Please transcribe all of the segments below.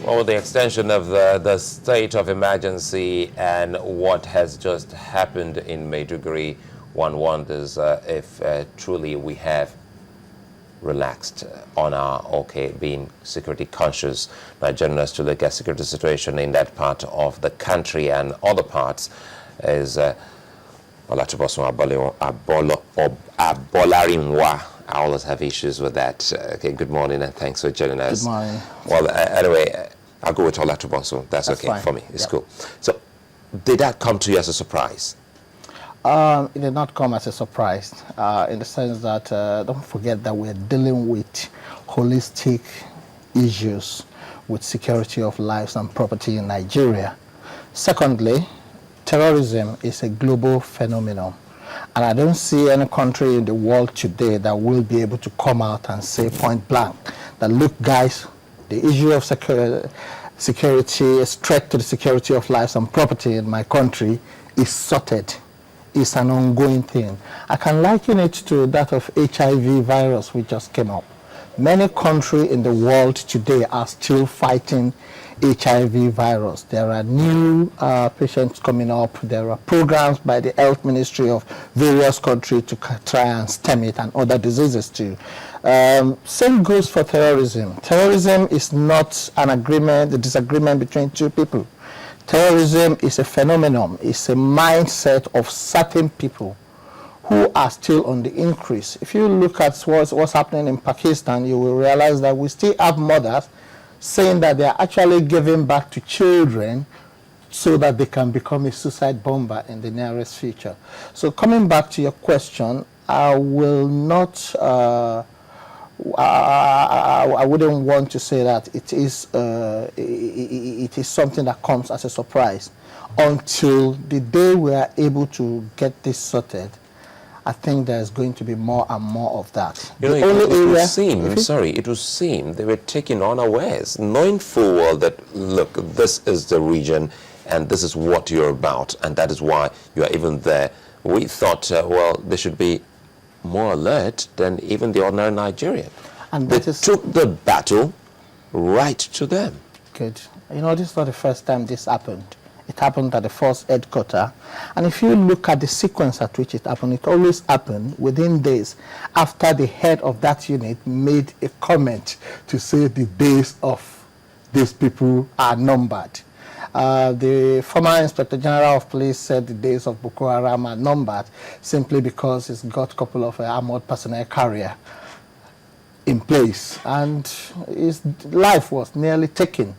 Well, with the extension of the state of emergency and what has just happened in Maiduguri, one wonders if truly we have relaxed on our being security conscious. Nigerians to look at security situation in that part of the country and other parts is Olatubosun Abolarinwa. I always have issues with that. Okay, good morning and thanks for joining us. Good morning. Well, anyway, I'll go with Olatubosun. That's okay fine. for me. It's Yep. cool. So, did that come to you as a surprise? It did not come as a surprise, in the sense that don't forget that we're dealing with holistic issues with security of lives and property in Nigeria. Secondly, terrorism is a global phenomenon. And I don't see any country in the world today that will be able to come out and say point blank that, look, guys, the issue of security, a threat to the security of lives and property in my country is sorted. It's an ongoing thing. I can liken it to that of HIV virus which just came up. Many countries in the world today are still fighting HIV virus. There are new patients coming up. There are programs by the health ministry of various countries to try and stem it, and other diseases too. Same goes for terrorism. Terrorism is not an agreement, a disagreement between two people. Terrorism is a phenomenon. It's a mindset of certain people who are still on the increase. If you look at what's happening in Pakistan, you will realize that we still have mothers saying that they are actually giving back to children so that they can become a suicide bomber in the nearest future. So coming back to your question, I will not, I wouldn't want to say that it is something that comes as a surprise. Until the day we are able to get this sorted, I think there's going to be more and more of that. You know, it would seem they were taken unawares, knowing full well that, look, this is the region and this is what you're about, and that is why you are even there. We thought, well, they should be more alert than even the ordinary Nigerian. And they took the battle right to them. Good. You know, this is not the first time this happened. It happened at the first headquarters. And if you look at the sequence at which it happened, it always happened within days after the head of that unit made a comment to say the days of these people are numbered. The former Inspector General of Police said the days of Boko Haram are numbered simply because it's got a couple of armored personnel carrier in place, and his life was nearly taken.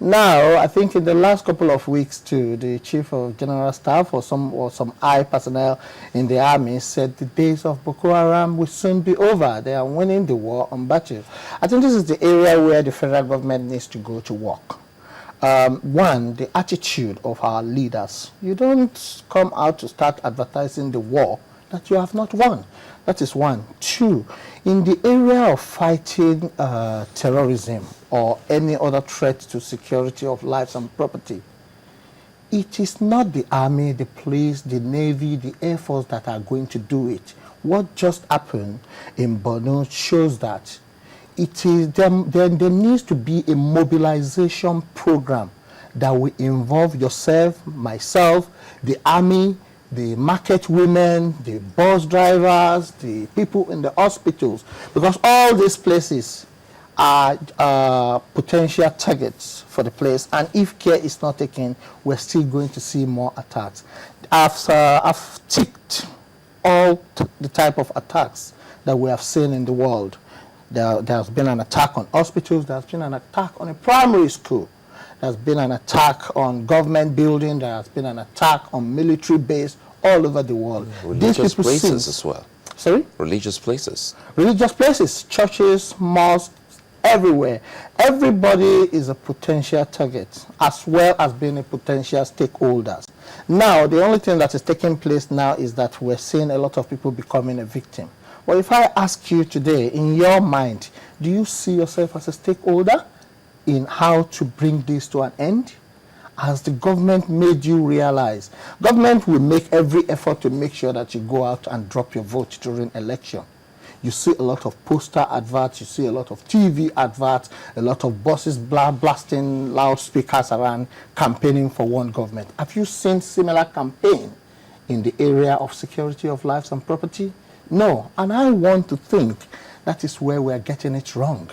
Now, I think in the last couple of weeks too, the Chief of General Staff or some high personnel in the army said the days of Boko Haram will soon be over. They are winning the war on battle. I think this is the area where the federal government needs to go to work. One, the attitude of our leaders. You don't come out to start advertising the war that you have not won. That is one. Two, in the area of fighting terrorism or any other threat to security of lives and property, it is not the army, the police, the navy, the air force that are going to do it. What just happened in Borno shows that it is there needs to be a mobilization program that will involve yourself, myself, the army, the market women, the bus drivers, the people in the hospitals, because all these places are potential targets for the place, and if care is not taken, we're still going to see more attacks. I've ticked all the type of attacks that we have seen in the world. There has been an attack on hospitals, there has been an attack on a primary school, there has been an attack on government building, there has been an attack on military base all over the world. Religious places as well. Sorry? Religious places. Religious places, churches, mosques, everywhere. Everybody is a potential target, as well as being a potential stakeholders. Now, the only thing that is taking place now is that we're seeing a lot of people becoming a victim. Well, if I ask you today, in your mind, do you see yourself as a stakeholder in how to bring this to an end? Has the government made you realize? Government will make every effort to make sure that you go out and drop your vote during election. You see a lot of poster adverts, you see a lot of TV adverts, a lot of buses blasting loudspeakers around campaigning for one government. Have you seen similar campaign in the area of security of lives and property? No, and I want to think that is where we're getting it wrong.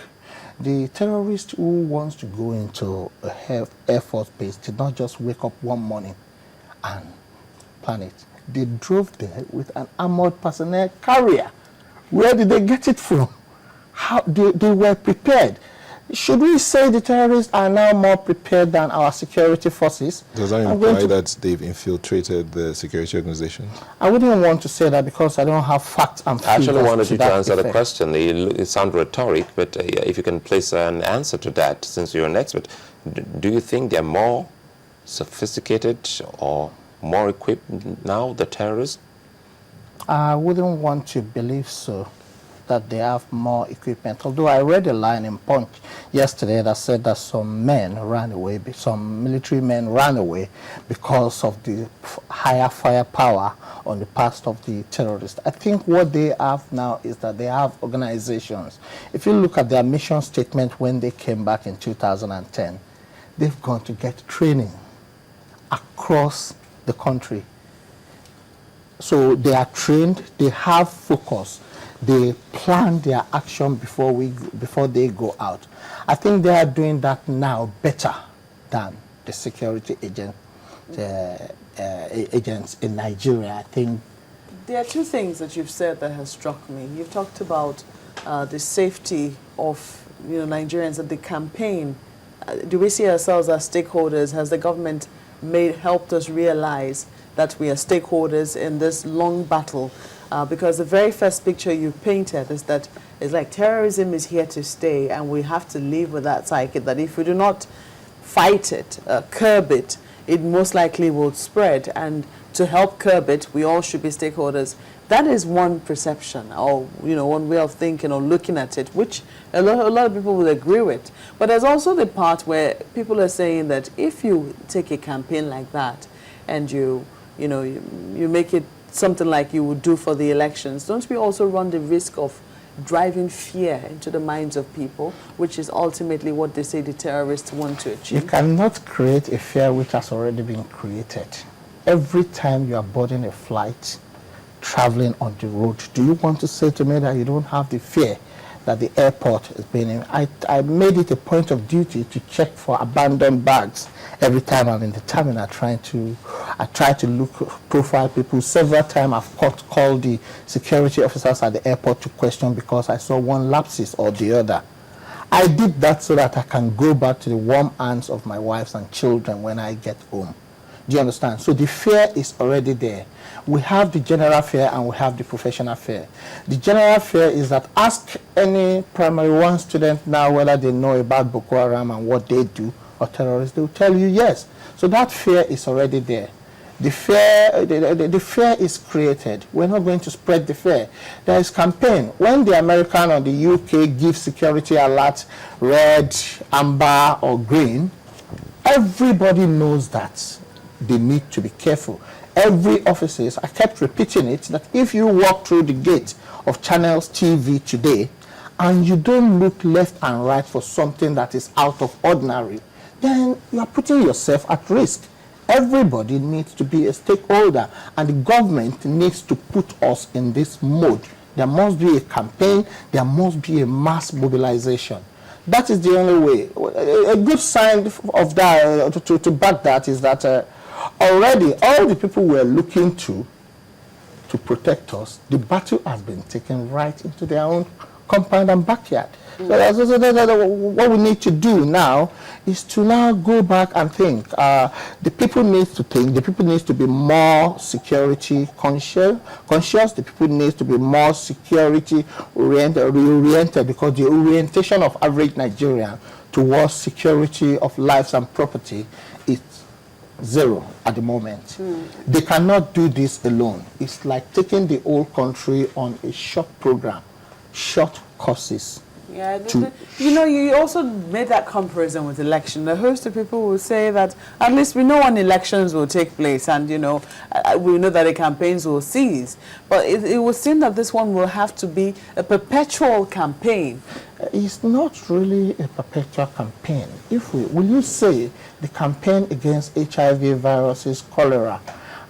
The terrorist who wants to go into a Air Force base did not just wake up one morning and plan it. They drove there with an armored personnel carrier. Where did they get it from? How they were prepared. Should we say the terrorists are now more prepared than our security forces? Does that imply that they've infiltrated the security organization? I wouldn't want to say that because I don't have facts and figures. I actually wanted you to answer effect. the question. It sounds rhetoric, but if you can place an answer to that, since you're an expert, do you think they're more sophisticated or more equipped now, the terrorists? I wouldn't want to believe so, that they have more equipment. Although I read a line in Punch yesterday that said that some men ran away, some military men ran away because of the higher firepower on the part of the terrorists. I think what they have now is that they have organizations. If you look at their mission statement when they came back in 2010, they've gone to get training across the country. So they are trained, they have focus, they plan their action before they go out. I think they are doing that now better than the security agents in Nigeria. I think there are two things that you've said that has struck me. You've talked about the safety of Nigerians and the campaign. Do we see ourselves as stakeholders? Has the government helped us realize that we are stakeholders in this long battle? Because the very first picture you painted is that it's like terrorism is here to stay, and we have to live with that psyche that if we do not fight it, curb it, it most likely will spread. And to help curb it, we all should be stakeholders. That is one perception, or one way of thinking or looking at it, which a lot of people will agree with. But there's also the part where people are saying that if you take a campaign like that and you make it something like you would do for the elections, don't we also run the risk of driving fear into the minds of people, which is ultimately what they say the terrorists want to achieve? You cannot create a fear which has already been created. Every time you are boarding a flight, traveling on the road, do you want to say to me that you don't have the fear that the airport is being in? I made it a point of duty to check for abandoned bags every time I'm in the terminal. I try to profile people. Several times I've called the security officers at the airport to question because I saw one lapses or the other. I did that so that I can go back to the warm arms of my wives and children when I get home. Do you understand? So the fear is already there. We have the general fear and we have the professional fear. The general fear is that ask any primary one student now whether they know about Boko Haram and what they do or terrorists, they will tell you yes. So that fear is already there. The fear is created. We're not going to spread the fear. There is campaign. When the American or the UK give security alerts, red, amber, or green, everybody knows that they need to be careful. Every officer, I kept repeating it, that if you walk through the gate of Channels TV today and you don't look left and right for something that is out of ordinary, then you are putting yourself at risk. Everybody needs to be a stakeholder, and the government needs to put us in this mode. There must be a campaign, there must be a mass mobilization. That is the only way. A good sign of that, to back that, is that already all the people we're looking to protect us, the battle has been taken right into their own compound and backyard. So what we need to do now is to now go back and think. The people need to think. The people need to be more security conscious. The people need to be more security reoriented, because the orientation of average Nigerian towards security of lives and property is zero at the moment. They cannot do this alone. It's like taking the whole country on a short program, short courses, Yeah, you know, you also made that comparison with election. A host of people will say that at least we know when elections will take place, and you know, we know that the campaigns will cease. But it would seem that this one will have to be a perpetual campaign. It's not really a perpetual campaign. Will you say the campaign against HIV viruses, cholera,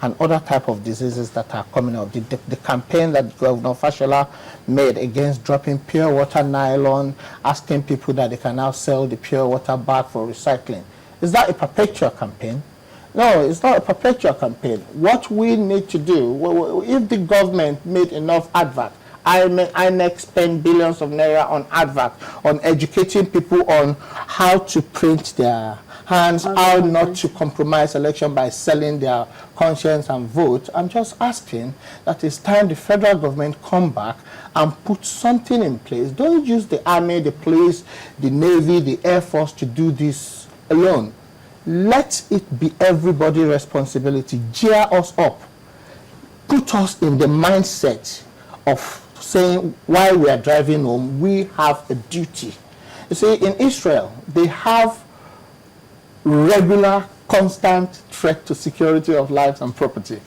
and other type of diseases that are coming up, the campaign that Governor Fashola made against dropping pure water nylon, asking people that they can now sell the pure water back for recycling, is that a perpetual campaign? No, it's not a perpetual campaign. What we need to do, if the government made enough advert, INEC spend billions of naira on advert, on educating people on how to print their hands, how not to compromise election by selling their conscience and vote. I'm just asking that it's time the federal government come back and put something in place. Don't use the army, the police, the navy, the air force to do this alone. Let it be everybody's responsibility. Gear us up. Put us in the mindset of saying while we are driving home, we have a duty. You see, in Israel, they have regular, constant threat to security of lives and property.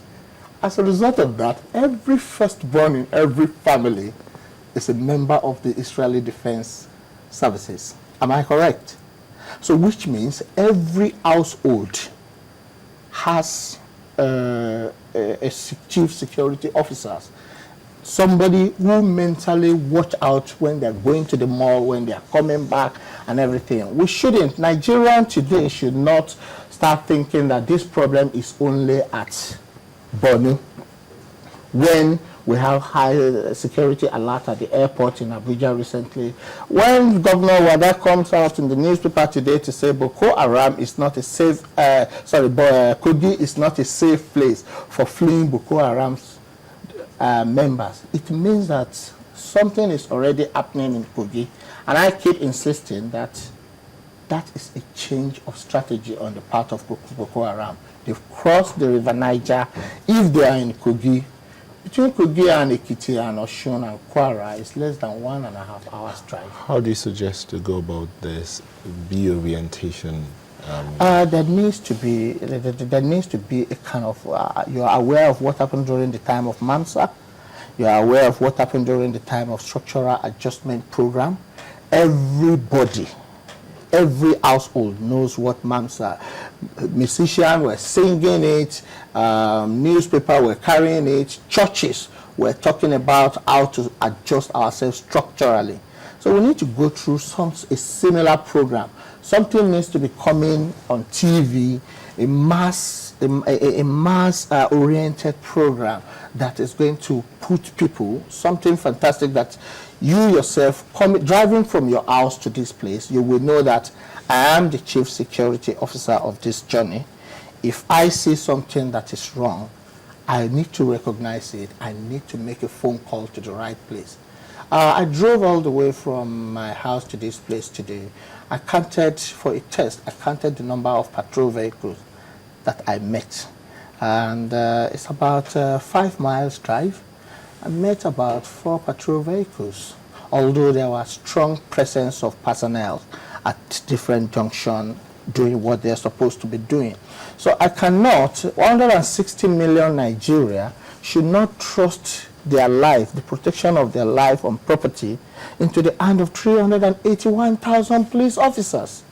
As a result of that, every firstborn in every family is a member of the Israeli Defense Services. Am I correct? So which means every household has a chief security officer, somebody who mentally watch out when they're going to the mall, when they're coming back and everything. We shouldn't. Nigerians today should not start thinking that this problem is only at Borno. When we have high security alert at the airport in Abuja recently, when Governor Wada comes out in the newspaper today to say Boko Haram is not a safe, Kogi is not a safe place for fleeing Boko Haram's members, it means that something is already happening in Kogi, and I keep insisting that that is a change of strategy on the part of Boko Haram. They've crossed the River Niger. If they are in Kogi, between Kogi and Ekiti and Osun and Kwara, it's less than 1.5 hours drive. How do you suggest to go about this reorientation? There needs to be a kind of, you are aware of what happened during the time of MAMSA. You are aware of what happened during the time of structural adjustment program. Everybody, every household knows what MAMSA, musicians were singing it, newspaper were carrying it, churches were talking about how to adjust ourselves structurally. So we need to go through a similar program. Something needs to be coming on TV, a mass-oriented program that is going to put people, something fantastic that you yourself, driving from your house to this place, you will know that I am the chief security officer of this journey. If I see something that is wrong, I need to recognize it. I need to make a phone call to the right place. I drove all the way from my house to this place today. I counted, for a test, I counted the number of patrol vehicles that I met. And it's about 5 miles drive. I met about 4 patrol vehicles, although there was strong presence of personnel at different junctions doing what they're supposed to be doing. So I cannot, 160 million Nigeria should not trust their life, the protection of their life and property, into the hand of 381,000 police officers.